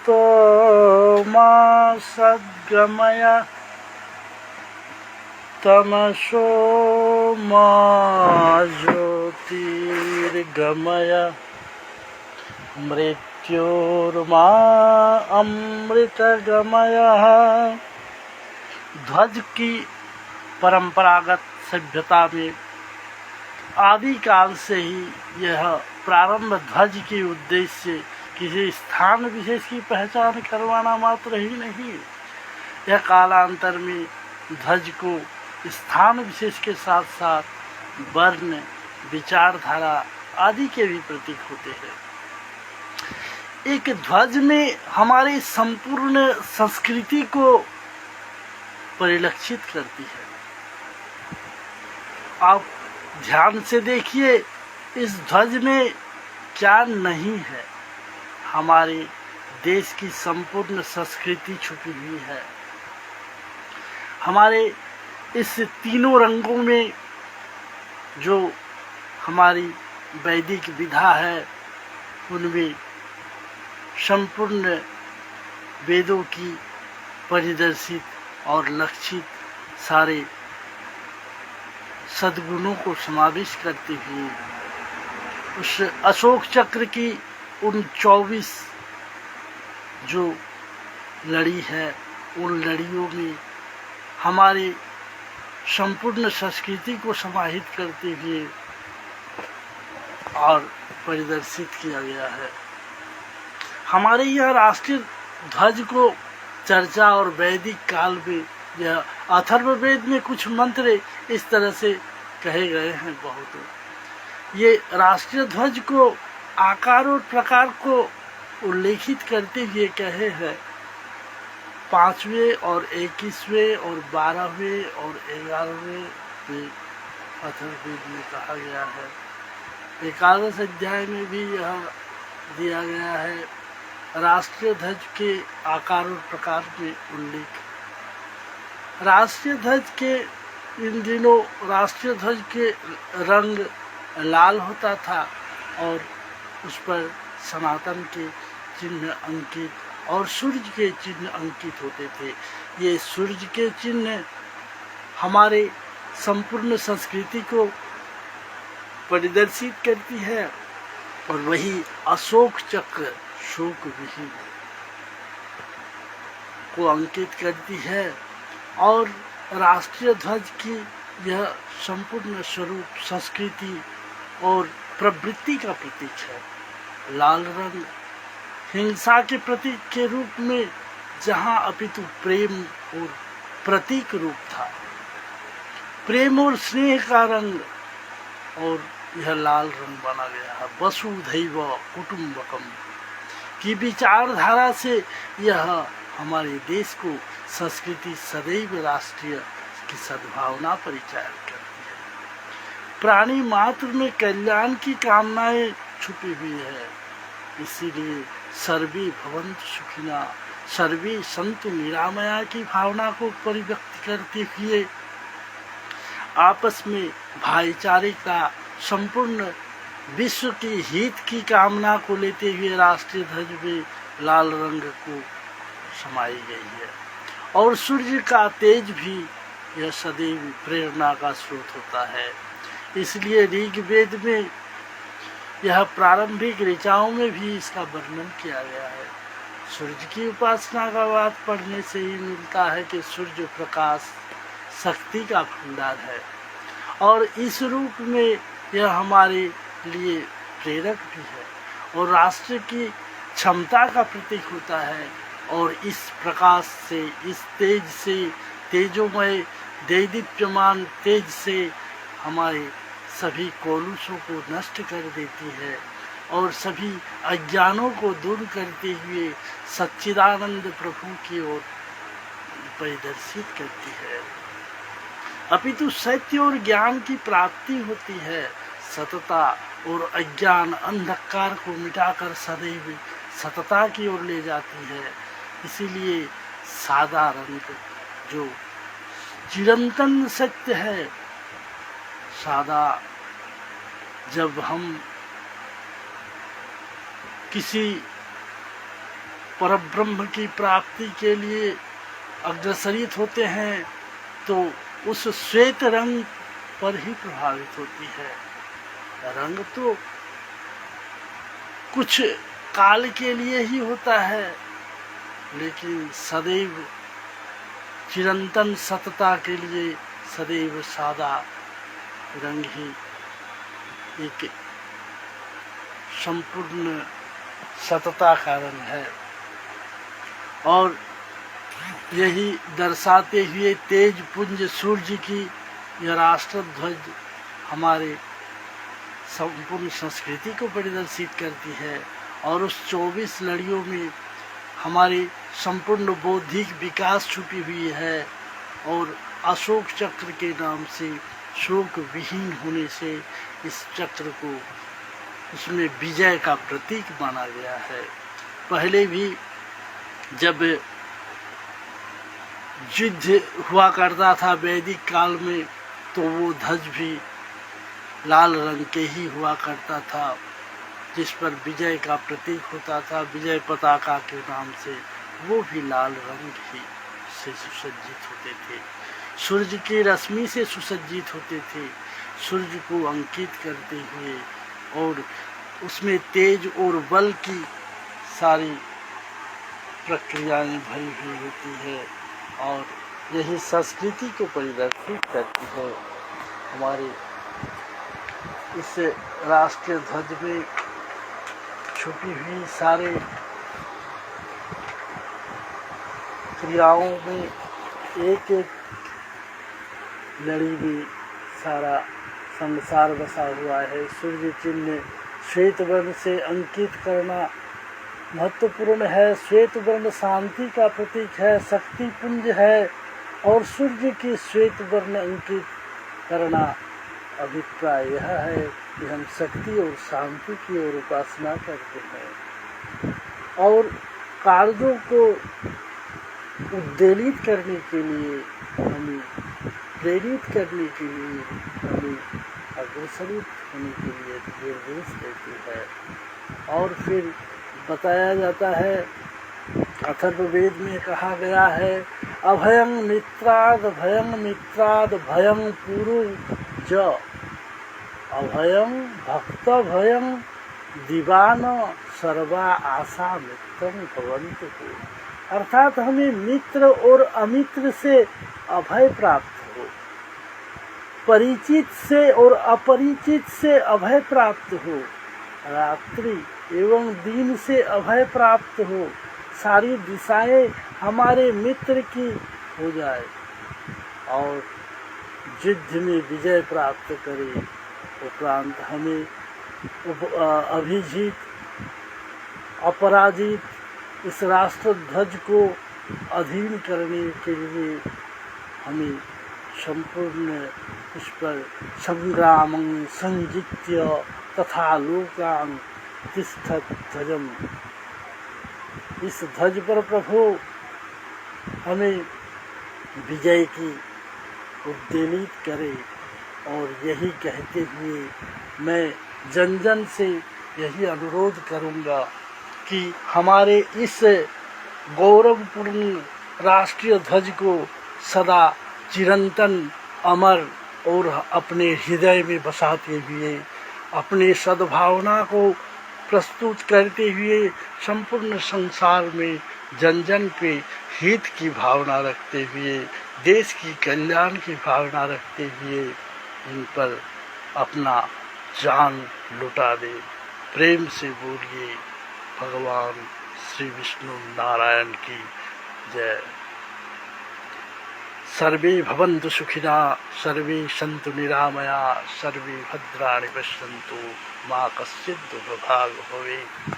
मृत्योर्मृतो मा सद्गमय तमसो मा ज्योतिर्गमय मृत्योर्मा अमृतगमय। ध्वज की परंपरागत सभ्यता में आदिकाल से ही यह प्रारंभ ध्वज के उद्देश्य से किसी स्थान विशेष की पहचान करवाना मात्र ही नहीं, यह कालांतर में ध्वज को स्थान विशेष के साथ साथ वर्ण, विचारधारा आदि के भी प्रतीक होते हैं। एक ध्वज में हमारी संपूर्ण संस्कृति को परिलक्षित करती है। आप ध्यान से देखिए, इस ध्वज में क्या नहीं है। हमारे देश की संपूर्ण संस्कृति छुपी हुई है। हमारे इस तीनों रंगों में जो हमारी वैदिक विधा है, उनमें संपूर्ण वेदों की परिदर्शित और लक्षित सारे सद्गुणों को समावेश करते हुए उस अशोक चक्र की उन 24 जो लड़ी है, उन लड़ियों में हमारे संपूर्ण संस्कृति को समाहित करते हुए और परिदर्शित किया गया है। हमारे यह राष्ट्रीय ध्वज को चर्चा और वैदिक काल में यह अथर्ववेद में कुछ मंत्र इस तरह से कहे गए हैं। बहुत ये राष्ट्रीय ध्वज को आकार और प्रकार को उल्लेखित करते हुए कहे हैं। 5वें और 21वें और 12वें और 11वें में अथर्ववेद में कहा गया है। 11 अध्याय में भी यह दिया गया है। राष्ट्रीय ध्वज के आकार और प्रकार में उल्लेख। राष्ट्रीय ध्वज के इन दिनों राष्ट्रीय ध्वज के रंग लाल होता था और उस पर सनातन के चिन्ह अंकित और सूर्य के चिन्ह अंकित होते थे। ये सूर्य के चिन्ह हमारे संपूर्ण संस्कृति को परिदर्शित करती है और वही अशोक चक्र शोक विहीन को अंकित करती है। और राष्ट्रीय ध्वज की यह संपूर्ण स्वरूप संस्कृति और प्रवृत्ति का प्रतीक है। लाल रंग हिंसा के प्रतीक के रूप में जहाँ अपितु प्रेम और प्रतीक रूप था, प्रेम और स्नेह का रंग, और यह लाल रंग बना गया है। वसुधैव कुटुंबकम की विचारधारा से यह हमारे देश को संस्कृति सदैव राष्ट्रीय की सद्भावना परिचायक करती है। प्राणी मात्र में कल्याण की कामनाएं छुपी हुई है। इसीलिए सर्वे भवन्तु सुखिना, सर्वे सन्तु निरामया की भावना को परिव्यक्त करते हुए आपस में भाईचारे का संपूर्ण विश्व की हित की कामना को लेते हुए राष्ट्रीय ध्वज में लाल रंग को समाई गई है। और सूर्य का तेज भी यह सदैव प्रेरणा का स्रोत होता है। इसलिए ऋग्वेद में यह प्रारंभिक ऋचाओं में भी इसका वर्णन किया गया है। सूर्य की उपासना का बात पढ़ने से ही मिलता है कि सूर्य प्रकाश शक्ति का भंडार है और इस रूप में यह हमारे लिए प्रेरक भी है और राष्ट्र की क्षमता का प्रतीक होता है। और इस प्रकाश से, इस तेज से, तेजोमय दैदीप्यमान तेज से हमारे सभी कलुषों को नष्ट कर देती है और सभी अज्ञानों को दूर करते हुए सच्चिदानंद प्रभु की ओर परिदर्शित करती है। अपितु सत्य और ज्ञान की प्राप्ति होती है। सतता और अज्ञान अंधकार को मिटाकर सदैव सतता की ओर ले जाती है। इसीलिए सादा रंग जो चिरंतन सत्य है, सादा, जब हम किसी परब्रह्म की प्राप्ति के लिए अग्रसरित होते हैं तो उस श्वेत रंग पर ही प्रभावित होती है। रंग तो कुछ काल के लिए ही होता है, लेकिन सदैव चिरंतन सतता के लिए सदैव सादा रंग ही एक संपूर्ण सतता का रंग है। और यही दर्शाते हुए तेज पुंज सूर्य की यह राष्ट्र ध्वज हमारे संपूर्ण संस्कृति को प्रदर्शित करती है। और उस 24 लड़ियों में हमारी संपूर्ण बौद्धिक विकास छुपी हुई है। और अशोक चक्र के नाम से शोक विहीन होने से इस चक्र को उसमें विजय का प्रतीक माना गया है। पहले भी जब युद्ध हुआ करता था वैदिक काल में, तो वो ध्वज भी लाल रंग के ही हुआ करता था, जिस पर विजय का प्रतीक होता था। विजय पताका के नाम से वो भी लाल रंग ही से सुसज्जित होते थे, सूर्य की रश्मि से सुसज्जित होते थे, सूर्य को अंकित करते हुए। और उसमें तेज और बल की सारी प्रक्रियाएं भरी हुई होती है। और यही संस्कृति को परिदर्शित करती है। हमारे इस राष्ट्रीय ध्वज में छुपी हुई सारे क्रियाओं में एक एक लड़ी में सारा संसार बसा हुआ है। सूर्य चिन्ह श्वेत वर्ण से अंकित करना महत्वपूर्ण है। श्वेत वर्ण शांति का प्रतीक है, शक्ति पुंज है। और सूर्य की श्वेत वर्ण अंकित करना अभिप्राय यह है कि हम शक्ति और शांति की ओर उपासना करते हैं। और कार्यों को उद्वेलित करने के लिए, हमें प्रेरित करने के लिए, हमें अग्रसरित होने के लिए निर्देश देती है। और फिर बताया जाता है, अथर्ववेद में कहा गया है, अभयं मित्राद भयं पुरु ज अभयं भक्त भयं दिवान सर्वा आशा मित्रं भवन्तु। अर्थात हमें मित्र और अमित्र से अभय प्राप्त हो, परिचित से और अपरिचित से अभय प्राप्त हो, रात्रि एवं दिन से अभय प्राप्त हो, सारी दिशाएं हमारे मित्र की हो जाए और युद्ध में विजय प्राप्त करे। उपरांत हमें अभिजीत अपराजित इस राष्ट्र ध्वज को अधीन करने के लिए हमें संपूर्ण इस पर संग्रामं संजित्य तथा लोकान् तिष्ठत् ध्वजम्। इस ध्वज पर प्रभु हमें विजय की उद्वेलित करे। और यही कहते हुए मैं जन जन से यही अनुरोध करूंगा कि हमारे इस गौरवपूर्ण राष्ट्रीय ध्वज को सदा चिरंतन अमर और अपने हृदय में बसाते हुए, अपने सद्भावना को प्रस्तुत करते हुए संपूर्ण संसार में जन जन पे हित की भावना रखते हुए, देश की कल्याण की भावना रखते हुए इन पर अपना जान लुटा दे। प्रेम से बोलिए भगवान श्री विष्णु नारायण की जय। सर्वे भवन्तु सुखिना, सर्वे सन्तु निरामया, सर्वे भद्राणि पश्यन्तु, मा कश्चित् दुर्भाग् भवेत्।